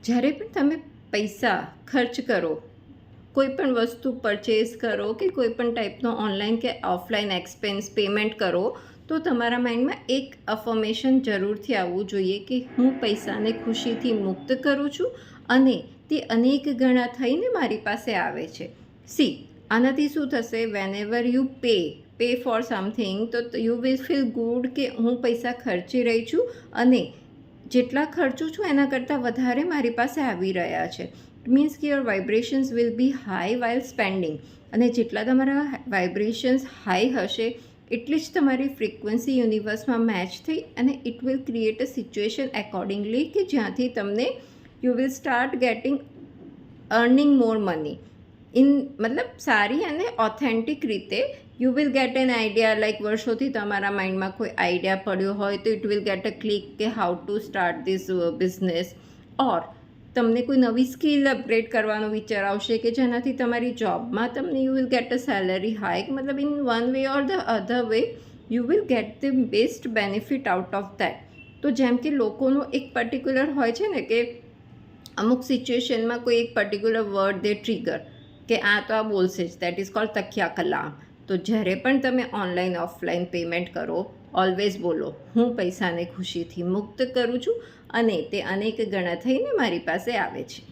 જ્યારે પણ તમે પૈસા ખર્ચ કરો, કોઈ પણ વસ્તુ પરચેઝ કરો કે કોઈ પણ ટાઈપનો ઓનલાઈન કે ઓફલાઈન એક્સપેન્સ પેમેન્ટ કરો, તો તમારા માઇન્ડમાં એક અફર્મેશન જરૂરથી આવવું જોઈએ કે હું પૈસાને ખુશીથી મુક્ત કરું છું અને તે અનેક ગણા થઈને મારી પાસે આવે છે. સી, આનાથી શું થશે? Whenever you pay for something, તો યુ વિલ ફીલ ગુડ કે હું પૈસા ખર્ચી રહી છું અને જેટલા ખર્ચું છું એના કરતાં વધારે મારી પાસે આવી રહ્યા છે. ઇટ મીન્સ કે your vibrations will be high while spending. અને જેટલા તમારા વાઇબ્રેશન્સ હાઈ હશે એટલી જ તમારી ફ્રિકવન્સી યુનિવર્સમાં મેચ થઈ અને it will create a situation accordingly કે જ્યાંથી તમને you will start getting earning more money in, મતલબ સારી અને ઓથેન્ટિક રીતે. You will get an idea, like વર્ષોથી તમારા માઇન્ડમાં કોઈ આઈડિયા પડ્યો હોય તો it will get a click કે how to start this business. Or તમને કોઈ નવી સ્કિલ અપગ્રેડ કરવાનો વિચાર આવશે કે જેનાથી તમારી જોબમાં તમને you will get a salary hike. મતલબ in one way or the other way you will get the best benefit out of that. તો જેમ કે લોકોનું એક પર્ટિક્યુલર હોય છે ને કે અમુક સિચ્યુએશનમાં કોઈ એક પર્ટિક્યુલર વર્ડ દે ટ્રિગર કે આ તો આ બોલશે જ, દેટ ઇઝ કોલ્ડ તકિયા કલામ. તો જ્યારે પણ તમે ઓનલાઈન ઓફલાઈન પેમેન્ટ કરો, ઓલવેઝ બોલો હું પૈસાને ખુશીથી મુક્ત કરું છું અને તે અનેક ગણા થઈને મારી પાસે આવે છે.